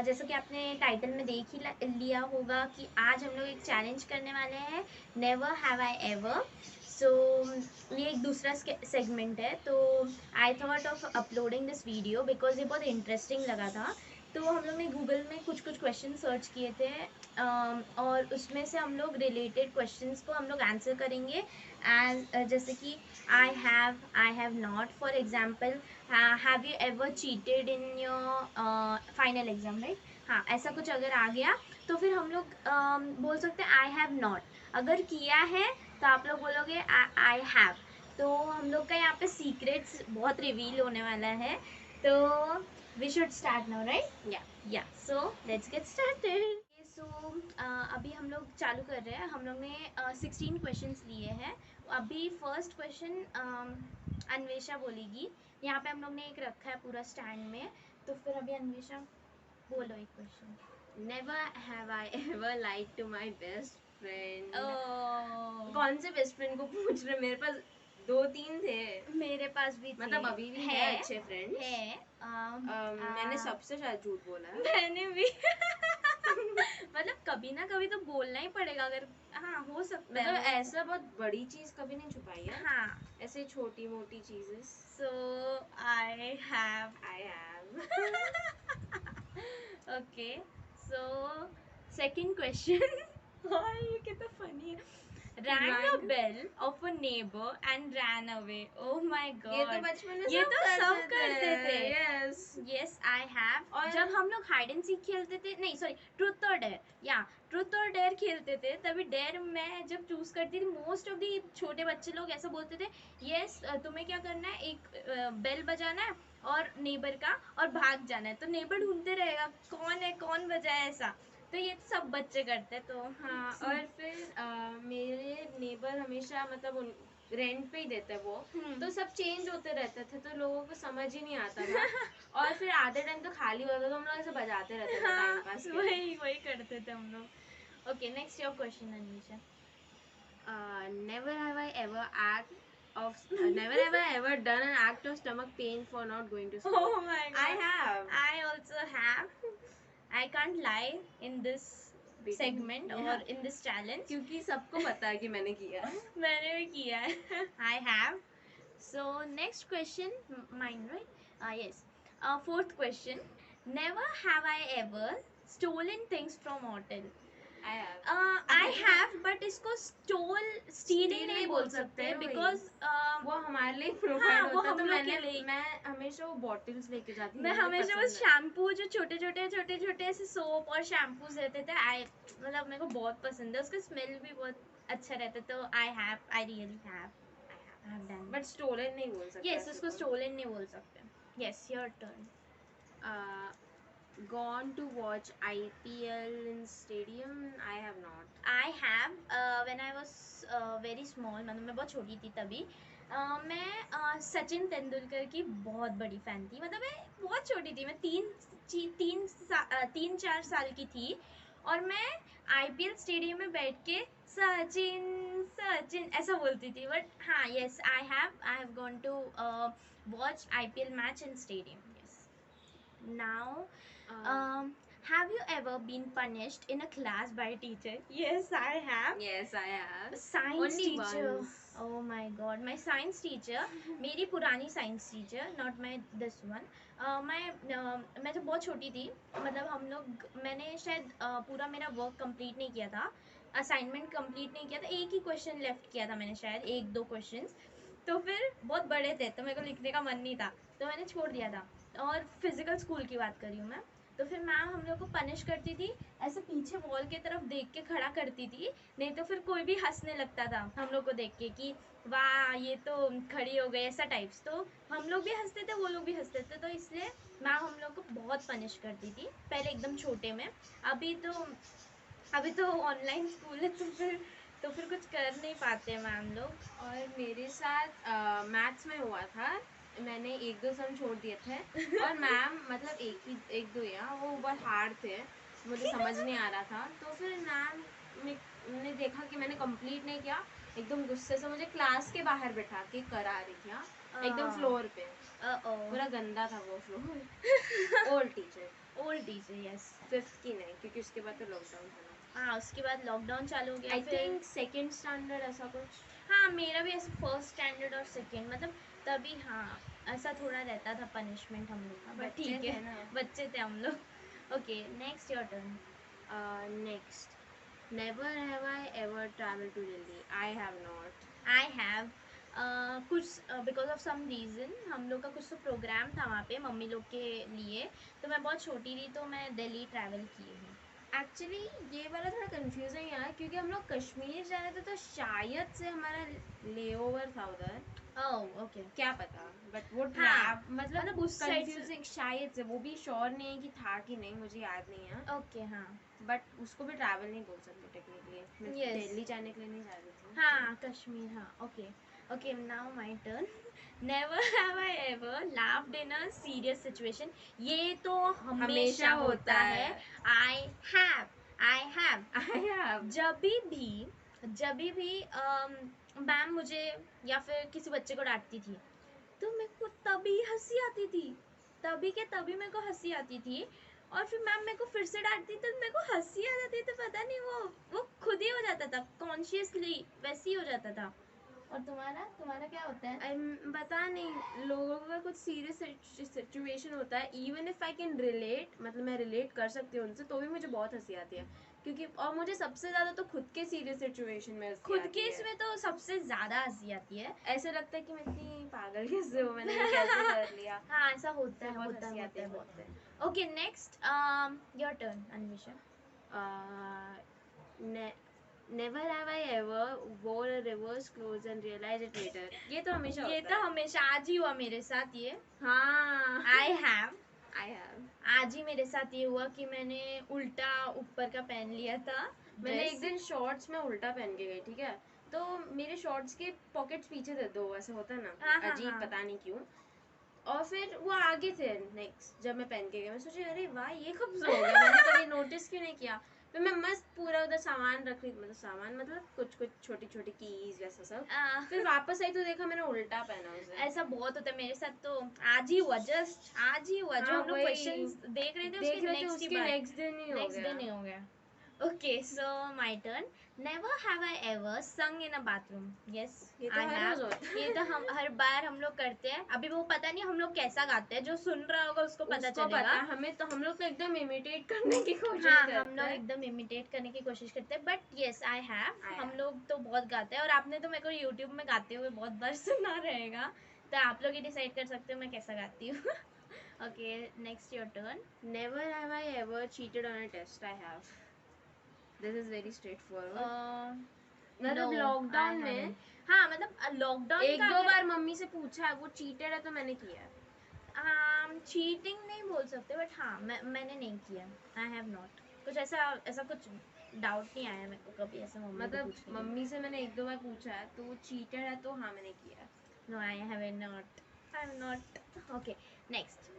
जैसा कि आपने टाइटल में देख ही लिया होगा कि आज हम लोग एक चैलेंज करने वाले हैं, नेवर हैव आई एवर। सो ये एक दूसरा सेगमेंट है, तो I thought of uploading this video because ये बहुत इंटरेस्टिंग लगा था। तो हम लोग ने गूगल में कुछ कुछ क्वेश्चन सर्च किए थे, और उसमें से हम लोग रिलेटेड क्वेश्चंस को हम लोग आंसर करेंगे। एज जैसे कि आई have not, for example have you ever cheated in your final exam, right? हाँ, ऐसा कुछ अगर आ गया तो फिर हम लोग बोल सकते हैं आई हैव नॉट। अगर किया है तो आप लोग बोलोगे आई हैव। तो हम लोग का यहाँ पे सीक्रेट्स बहुत रिवील होने वाला है, तो we should start now, right? या so let's get started. So अभी हम लोग चालू कर रहे हैं। हम लोग ने 16 क्वेश्चंस लिए हैं। अभी फर्स्ट क्वेश्चन अन्वेषा बोलेगी। यहाँ पे हम लोग ने एक रखा है पूरा स्टैंड में, तो फिर अभी अन्वेषा बोलो एक question. Never have I ever lied to my best friend. ओह, कौन से बेस्ट फ्रेंड को पूछ रहे? मेरे पास 2-3 थे, मेरे पास भी थे। मतलब अभी भी है अच्छे फ्रेंड्स है। मैंने सबसे शायद झूठ बोला है। मैंने भी मतलब कभी ना कभी तो बोलना ही पड़ेगा, अगर हाँ हो सकता है। मतलब ऐसा बहुत बड़ी चीज कभी नहीं छुपाई है, हाँ, ऐसे छोटी मोटी चीजें। So I have okay, so second question ये कितना फनी है। rang a bell of a neighbor and ran away. Oh my god, ये तो बचपन में ये तो सब करते करते थे। Yes yes I have. और जब हम लोग हाइड एंड सीक खेलते थे, नहीं सॉरी, ट्रूथ और डेयर, या ट्रूथ और डेयर खेलते थे, तभी डेयर मैं जब चूज करती थी, मोस्ट ऑफ दी छोटे बच्चे लोग ऐसा बोलते थे, यस तुम्हें क्या करना है, एक बेल बजाना है और नेबर का, और भाग जाना है। तो नेबर ढूंढते रहेगा कौन है, कौन बजाया, ऐसा। तो ये तो सब बच्चे करते, तो हाँ। और फिर मेरे नेबर हमेशा मतलब रेंट पे ही देते वो, तो सब चेंज होते रहते थे, तो लोगों को समझ ही नहीं आता था। और फिर आधे टाइम तो खाली होता तो हम लोग ऐसे बजाते रहते थे टाइम पास के लिए। वही करते थे हम लोग। Okay, next your question Anisha. Never have I ever never have I ever done an act of stomach pain for not going to school. Oh my god, I have. I also have. I can't lie in this segment or in this challenge. क्योंकि सबको पता है कि मैंने किया है। मैंने भी किया है। I have. So next question, mine, right? Yes. Fourth question. Never have I ever stolen things from hotel. I have. I have, but इसको stealing नहीं बोल सकते, because वो हमारे लिए हाँ, प्रोवाइड वो होता है, हम तो लोग के लिए। मैं हमेशा वो बॉटल्स लेके जाती थी। मैं मुझे हमेशा वो पसंद है। शैम्पू, जो छोटे छोटे ऐसे सोप और शैम्पूज रहते थे, मतलब मेरे को बहुत पसंद है, उसका स्मेल भी बहुत अच्छा रहता है। तो I really have done. But stolen नहीं बोल सकते। यस, उसको स्टोलन नहीं बोल सकते। Yes, your turn. Gone to watch IPL in stadium. I have not. I have, when I was very small, मतलब मैं बहुत छोटी थी तभी। मैं सचिन तेंदुलकर की बहुत बड़ी फैन थी। मतलब मैं बहुत छोटी थी, मैं 3-4 साल की थी, और मैं IPL स्टेडियम में बैठ के सचिन सचिन ऐसा बोलती थी। बट हाँ, yes, I have gone to watch IPL match in stadium. Yes, now have you ever been punished in a class by a teacher? Yes, I have. Yes, I have. Science Only teacher. once. Oh my god, my science teacher, मेरी पुरानी science teacher, not my this one. मैं जब बहुत छोटी थी, मतलब मैंने शायद पूरा मेरा वर्क कंप्लीट नहीं किया था, असाइनमेंट कंप्लीट नहीं किया था, एक ही क्वेश्चन लेफ्ट किया था मैंने, शायद 1-2 क्वेश्चंस। तो फिर बहुत बड़े थे, तो मेरे को लिखने का मन नहीं था, तो मैंने छोड़ दिया था। और फिजिकल स्कूल की बात कर रही हूँ मैं। तो फिर मैम हम लोग को पनिश करती थी, ऐसे पीछे वॉल की तरफ देख के खड़ा करती थी, नहीं तो फिर कोई भी हंसने लगता था हम लोग को देख के कि वाह ये तो खड़ी हो गई, ऐसा टाइप्स। तो हम लोग भी हंसते थे, वो लोग भी हंसते थे, तो इसलिए मैम हम लोग को बहुत पनिश करती थी पहले, एकदम छोटे में। अभी तो ऑनलाइन स्कूल है, तो फिर कुछ कर नहीं पाते मैम लोग। और मेरे साथ मैथ्स में हुआ था, मैंने 1-2 सम छोड़ दिए थे, और मैम मतलब एक दो या वो बहुत हार्ड थे, मुझे समझ नहीं आ रहा था, तो फिर मैम ने देखा कि मैंने कंप्लीट नहीं किया, एकदम गुस्से से मुझे क्लास के बाहर बैठा के करा रही थी। हाँ, एकदम हाँ। फ्लोर पे पूरा गंदा था वो floor. Old teacher yes. 5th की नहीं, क्योंकि उसके बाद तो लॉकडाउन था ना। हाँ, उसके बाद लॉकडाउन चालू हो गया। आई फिर थिंक 2nd स्टैंडर्ड ऐसा कुछ। हाँ, मेरा भी ऐसे फर्स्ट स्टैंडर्ड और सेकेंड, मतलब तभी हाँ ऐसा थोड़ा रहता था पनिशमेंट हम लोग का, बट बच्चे ठीक थे है ना। बच्चे थे हम लोग। Okay, next your turn. Next, never have I ever travel to Delhi. I have not. I have कुछ बिकॉज ऑफ सम रीज़न हम लोग का कुछ तो प्रोग्राम था वहाँ पे मम्मी लोग के लिए, तो मैं बहुत छोटी थी तो मैं दिल्ली ट्रैवल की हूँ। एक्चुअली ये वाला थोड़ा कंफ्यूजिंग है, क्योंकि हम लोग कश्मीर जा रहे थे तो शायद से हमारा लेओवर था उधर, ओह ओके। क्या पता। बट वो हाँ, मतलब मतलब उस साइड से। कंफ्यूजिंग, शायद से, वो भी श्योर नहीं है कि था कि नहीं, मुझे याद नहीं है। ओके हाँ। बट उसको भी ट्रैवल नहीं बोल सकते टेक्निकली, मैं Yes. दिल्ली जाने के लिए नहीं जा रही थी। हाँ, कश्मीर, हाँ। Okay okay, now my turn. Never have I ever laughed in a serious situation. ये तो हमेशा होता है। I have I have I have. जब भी मैम मुझे या फिर किसी बच्चे को डांटती थी तो मेरे को तभी हंसी आती थी, तभी के तभी मेरे को हंसी आती थी, और फिर मैम मेरे को फिर से डांटती तो मेरे को हंसी आ जाती, तो पता नहीं वो खुद ही हो जाता था, कॉन्शियसली वैसे ही हो जाता था। और तुम्हारा तुम्हारा क्या होता है? पता नहीं, लोगों का कुछ सीरियस सिचुएशन होता है, even if I can relate, मतलब मैं रिलेट कर सकती हूँ उनसे, तो भी मुझे बहुत हंसी आती है, क्योंकि और मुझे सबसे ज्यादा तो खुद के सीरियस सिचुएशन में हंसी खुद आती के है। इसमें तो सबसे ज्यादा हंसी आती है। ऐसे लगता है कि मैं इतनी पागल कैसे हूँ, मैंने ये कैसे कर लिया। हाँ, ऐसा होता है, बहुत होता है, हंसी होता आती है है, खुद बहुत पे। है। Okay, next your turn Anvesha. Never have I ever wore a reverse clothes and realize it later. ये तो हमेशा ये होता तो है। हमेशा आज ही हुआ मेरे साथ ये। हाँ। I have I have. आज ही मेरे साथ ये हुआ कि मैंने उल्टा ऊपर का पहन लिया था मैंने एक ड्रेस। दिन शॉर्ट्स में उल्टा पहन के गई, ठीक है, तो मेरे शॉर्ट्स के पॉकेट्स पीछे थे दो, ऐसे होता है ना, हाँ हाँ अजीब, हाँ। पता नहीं क्यों। और फिर वो आगे थे नेक्स्ट, जब मैं पहन के गई मैं सोची अरे वाह ये कब से हो गया, मैंने कभी नोटिस क्यों नहीं किया। फिर मैं मस्त पूरा उधर सामान रख रही, मतलब सामान मतलब कुछ कुछ छोटी छोटी कीज वैसा सब। फिर वापस आई तो देखा मैंने उल्टा पहना उसे। ऐसा बहुत होता है मेरे साथ, तो आज ही हुआ, जस्ट आज ही हुआ। जो हाँ, हम लोग वही क्वेश्चंस देख रहे थे उसके नेक्स्ट ही बार, नेक्स्ट दिन ही हो नेक्स्ट गया। दिन ही हो गया। Okay, so my turn. Never have I ever संग इन अ बाथरूम। यस, ये तो आई हर हैव। रोज होता है। ये तो हम हर बार हम लोग करते हैं। अभी वो पता नहीं हम लोग कैसा गाते हैं, जो सुन रहा होगा उसको पता उसको चलेगा। पता, हमें तो हम लोग तो एकदम इमिटेट करने की कोशिश हाँ, करते हम लोग हैं। एकदम इमिटेट करने की कोशिश करते हैं, but yes I have. I हम have. लोग तो बहुत गाते हैं, और आपने तो मेरे को यूट्यूब में गाते हुए बहुत बार सुना रहेगा, तो आप लोग ही डिसाइड कर सकते हो मैं कैसा गाती हूँ। Okay, next your turn. Never have I ever cheated on a test. I have. This is very straightforward. मतलब लॉकडाउन में हाँ, मतलब लॉकडाउन एक का दो अगर बार मम्मी से पूछा है, वो चीटेड है तो मैंने किया है। चीटिंग नहीं बोल सकते, बट हाँ मैंने नहीं किया। आई हैव नॉट, कुछ ऐसा ऐसा कुछ डाउट नहीं आया मेरे को कभी ऐसा मम्मी को मतलब पूछने के लिए। मम्मी से मैंने एक दो बार पूछा है, तो वो चीटेड है तो हाँ मैंने किया है। No, I have not. I have not. Okay, next.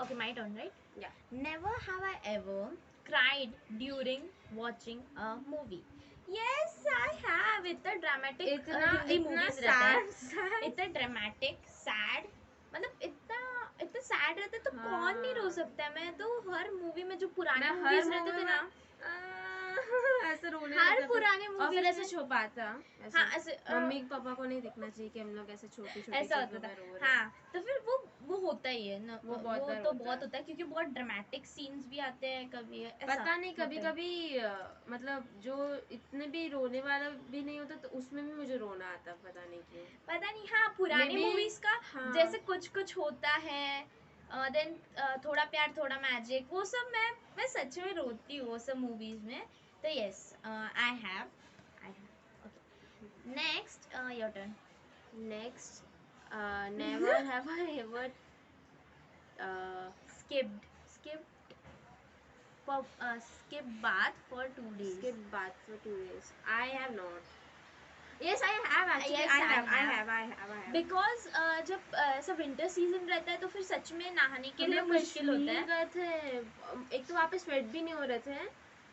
Okay, my turn, right? Yeah. Never have I ever cried during watching a movie. Yes, I have. इतना dramatic हिंदी movies रहता है, sad. इतना dramatic, sad, मतलब इतना इतना sad रहता है तो हाँ। कौन नहीं रो सकता है। मैं तो हर मूवी में जो पुराने मैं हर मूवीज रहते थे movie ना, ऐसे रोने हर लगता था। पुराने और मूवीज फिर ऐसे में, छुपाता, ऐसे हाँ ऐसे मम्मी पापा को नहीं दिखना चाहिए कि हम लोग ऐसे छोटी छोटी ऐसा चीजों होता था। में रो रहे हैं। हाँ, तो फिर वो होता ही है ना, वो बहुत बार तो होता बहुत है। होता है, क्योंकि बहुत ड्रामेटिक सीन्स भी आते हैं कभी, ऐसा पता नहीं, होता कभी है। कभी मतलब जो इतने भी रोने वाला भी नहीं होता तो उसमें भी मुझे रोना आता, पता नहीं क्यों। पता नहीं, हाँ पुरानी Maybe, मूवीज का हाँ। जैसे कुछ कुछ होता है, देन थोड़ा प्यार थोड़ा मैजिक, वो सब मैं सच में रोती हूँ वो सब मूवीज में। तो yes, I have. Okay, next your turn. Next, never have I ever skipped skip bath for 2 days. skip bath for 2 days. I have not. Yes, I have actually. Yes, I have. I have. Because जब ऐसा winter season रहता है तो फिर सच में नहाने के लिए मुश्किल होता है। गए थे, एक तो वहाँ पे स्वेट भी नहीं हो रहे थे,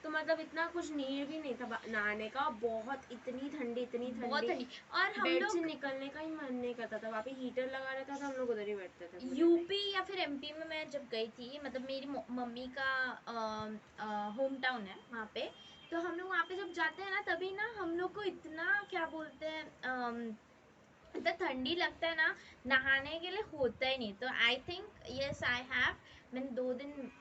तो मतलब इतना कुछ नीड भी नहीं था नहाने का, बहुत इतनी ठंडी बहुत ठंडी। और हम बेड से लोग निकलने का ही मन नहीं करता था, वहाँ पे हीटर लगा रहता था, हम लोग उधर ही बैठते थे पूरे यूपी या फिर एमपी में मैं जब गई थी, मतलब मेरी मम्मी का होम टाउन है वहाँ पे, तो हम लोग वहाँ पे जब जाते हैं ना तभी ना हम लोग को इतना क्या बोलते हैं इतना ठंडी लगता है ना, नहाने के लिए होता ही नहीं। तो I think yes I have, मैंने 2 दिन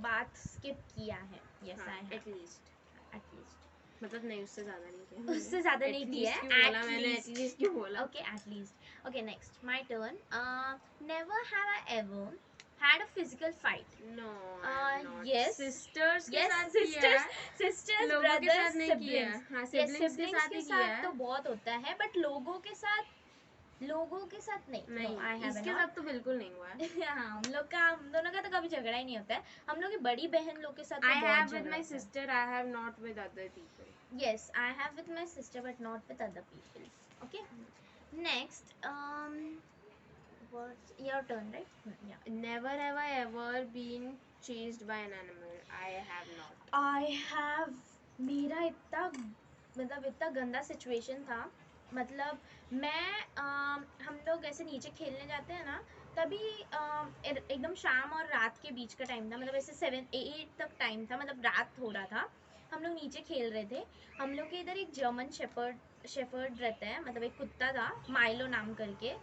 बात स्किप किया है। Yes I have at least, at least. मतलब नहीं उससे ज्यादा नहीं किया मैंने। उससे ज्यादा नहीं किया एटलीस्ट है, क्यों बोला मैंने, एटलीस्ट क्यों बोला? Okay at least. Okay next my turn. Never have I ever had a physical fight. No I am not. Yes, sisters के yes, साथ किया है, sisters, लोगों के brothers, साथ नहीं किया है। siblings. हाँ, Yes, सिबलिंग्स के siblings साथ के ही किया साथ तो है। बहुत होता है, बट लोगों के साथ नहीं। No, I नहीं, have इसके not. साथ तो बिल्कुल नहीं हुआ है। हाँ, हम दोनों का तो कभी झगड़ा ही नहीं होता है। हम लोग की बड़ी बहन लोग के साथ तो आई बहुत हैव विद झगड़ा माई होता है। Sister, I have not with other people. Yes, I have with my sister, but not with other people. Okay. Next, what's your turn, right? Yeah. Never have I ever been chased by an animal, I have not. I have, मेरा इतना मतलब इतना गंदा situation था। मतलब मैं हम लोग ऐसे नीचे खेलने जाते हैं ना, तभी एकदम शाम और रात के बीच का टाइम था, मतलब ऐसे 7-8 तक टाइम था, मतलब रात हो रहा था। हम लोग नीचे खेल रहे थे। हम लोग के इधर एक जर्मन शेफर्ड रहता है, मतलब एक कुत्ता था माइलो नाम करके।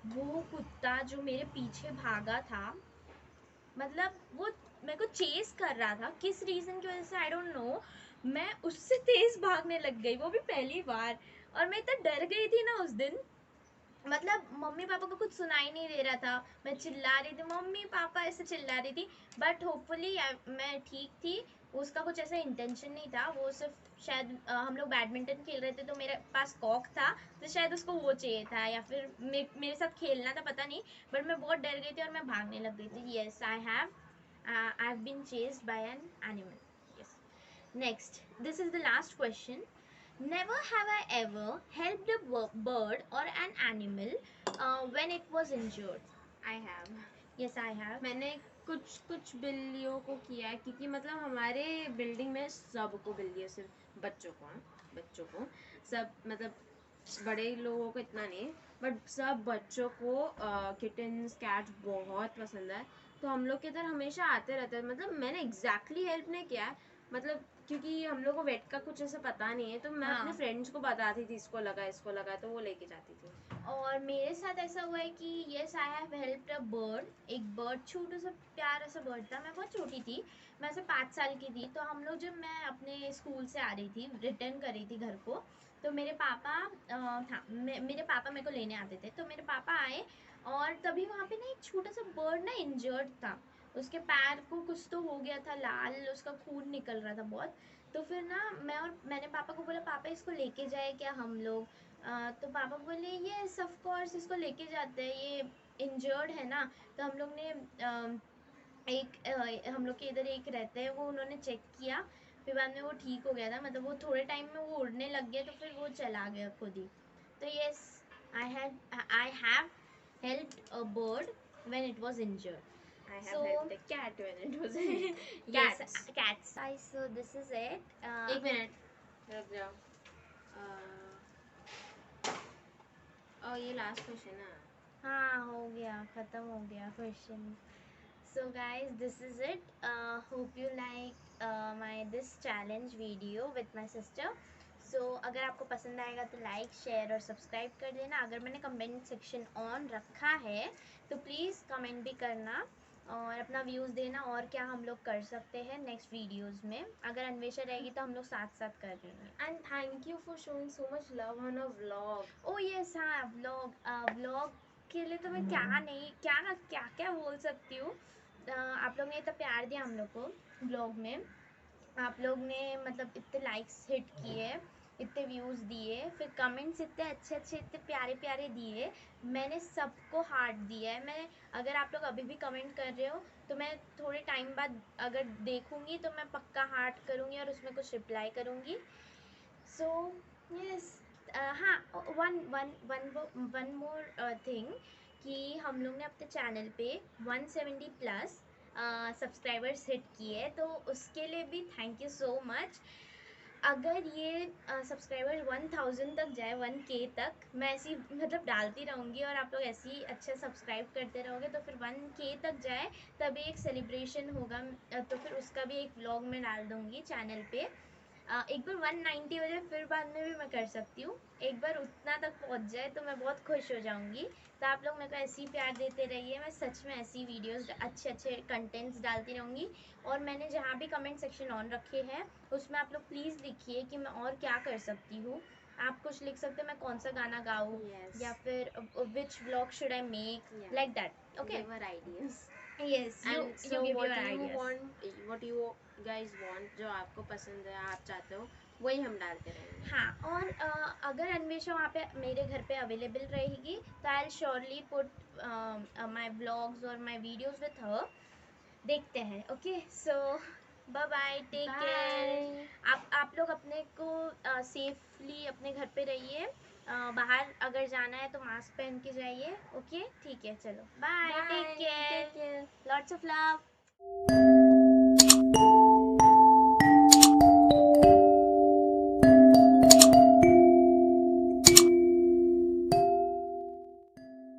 वो कुत्ता जो मेरे पीछे भागा था, मतलब वो मेरे को चेस कर रहा था, किस रीजन की वजह से आई डोंट नो। मैं उससे तेज भागने लग गई, वो भी पहली बार। और मैं इतना डर गई थी ना उस दिन, मतलब मम्मी पापा को कुछ सुनाई नहीं दे रहा था, मैं चिल्ला रही थी मम्मी पापा ऐसे चिल्ला रही थी, बट होपफुली मैं ठीक थी। उसका कुछ ऐसा इंटेंशन नहीं था, वो सिर्फ शायद हम लोग बैडमिंटन खेल रहे थे तो मेरे पास कॉक था, तो शायद उसको वो चाहिए था, या फिर मेरे साथ खेलना था, पता नहीं। बट मैं बहुत डर गई थी और मैं भागने लग गई थी। Yes I have been chased by an animal. Yes. Next, this is the last question. Never have I ever helped a bird or an animal when it was injured. I have. Yes, I have. मैंने कुछ कुछ बिल्लियों को किया है, क्योंकि मतलब हमारे बिल्डिंग में सबको बिल्ली है, सिर्फ बच्चों को, हाँ, बच्चों को सब, मतलब बड़े लोगों को इतना नहीं, बट सब बच्चों को किटन्स कैट्स बहुत पसंद है। तो हम लोग के इधर हमेशा आते रहते हैं, मतलब मैंने एग्जैक्टली हेल्प नहीं किया है, मतलब क्योंकि हम लोग को वेट का कुछ ऐसा पता नहीं है, तो मैं अपने हाँ। फ्रेंड्स को बताती थी इसको लगा, तो वो लेके जाती थी। और मेरे साथ ऐसा हुआ है कि yes I have helped a bird. एक बर्ड, छोटा सा प्यारा सा बर्ड था, मैं बहुत छोटी थी, मैं ऐसे 5 साल की थी। तो हम लोग, जब मैं अपने स्कूल से आ रही थी, रिटर्न कर रही थी घर को, तो मेरे पापा मेरे पापा मेरे को लेने आते थे, तो मेरे पापा आए, और तभी वहाँ पे ना एक छोटा सा बर्ड ना इंजर्ड था, उसके पैर को कुछ तो हो गया था, लाल उसका खून निकल रहा था बहुत। तो फिर ना मैंने पापा को बोला पापा इसको लेके जाए क्या हम लोग। तो पापा बोले यस ऑफ कोर्स इसको लेके जाते हैं, ये इंजर्ड है ना। तो हम लोग ने हम लोग के इधर एक रहते हैं, वो उन्होंने चेक किया, फिर बाद में वो ठीक हो गया था, मतलब वो थोड़े टाइम में वो उड़ने लग गया, तो फिर वो चला गया खुद ही। तो yes I have helped a bird when it was injured. I have So helped the cat when it was yes, cats. cats. So this is it. एक मिनट रुक जाओ। ये लास्ट क्वेश्चन है। हाँ, हो गया, खत्म हो गया question. So guys, this is it. Hope you like my this challenge video with my sister. So अगर आपको पसंद आएगा तो लाइक शेयर और सब्सक्राइब कर देना। अगर मैंने कमेंट सेक्शन ऑन रखा है तो प्लीज़ कमेंट भी करना और अपना व्यूज़ देना, और क्या हम लोग कर सकते हैं नेक्स्ट वीडियोस में। अगर अन्वेषा रहेगी तो हम लोग साथ साथ कर लेंगे। And thank you for showing so much love on a vlog. O yes, हाँ, व्लॉग के लिए तो मैं क्या क्या बोल सकती हूँ। आप लोग ने इतना प्यार दिया हम लोग को ब्लॉग में, आप लोग ने मतलब इतने लाइक्स हिट किए, इतने व्यूज़ दिए, फिर कमेंट्स इतने अच्छे अच्छे इतने प्यारे प्यारे दिए, मैंने सबको हार्ट दिया है। मैं, अगर आप लोग अभी भी कमेंट कर रहे हो तो मैं थोड़े टाइम बाद अगर देखूँगी तो मैं पक्का हार्ट करूँगी और उसमें कुछ रिप्लाई करूँगी। सो यस, हाँ, one one one more thing, कि हम लोग ने अपने चैनल पे 170 प्लस सब्सक्राइबर्स हिट किए, तो उसके लिए भी थैंक यू सो मच। अगर ये सब्सक्राइबर 1000 तक जाए, 1K तक, मैं ऐसी मतलब डालती रहूँगी और आप लोग ऐसे ही अच्छा सब्सक्राइब करते रहोगे, तो फिर 1K तक जाए तभी एक सेलिब्रेशन होगा, तो फिर उसका भी एक व्लॉग मैं डाल दूँगी चैनल पे। एक बार 190 हो जाए फिर बाद में भी मैं कर सकती हूँ, एक बार उतना तक पहुँच जाए तो मैं बहुत खुश हो जाऊँगी। तो आप लोग मेरे को ऐसे ही प्यार देते रहिए, मैं सच में ऐसी वीडियोस अच्छे अच्छे कंटेंट्स डालती रहूँगी। और मैंने जहाँ भी कमेंट सेक्शन ऑन रखे हैं उसमें आप लोग प्लीज़ लिखिए कि मैं और क्या कर सकती हूँ। आप कुछ लिख सकते हैं, मैं कौन सा गाना गाऊँ, Yes. या फिर which vlog should I make, Yeah. Like that. Okay, Give her ideas. Yes, And you so give what your you ideas. want, what you guys want, जो आपको पसंद है, आप चाहते हो, वही हम डालते रहेंगे. हाँ, और अगर अन्वेषा वहाँ पे मेरे घर पे अवेलेबल रहेगी तो I will surely put my blogs और माई वीडियोज विथ हर। देखते हैं। Okay, so bye bye, take care. Bye. आप लोग अपने को सेफली अपने घर पे रहिए। बाहर अगर जाना है तो मास्क पहन के जाइए। ओके, ठीक है, चलो bye, take Bye. Care, Take care. Lots of love.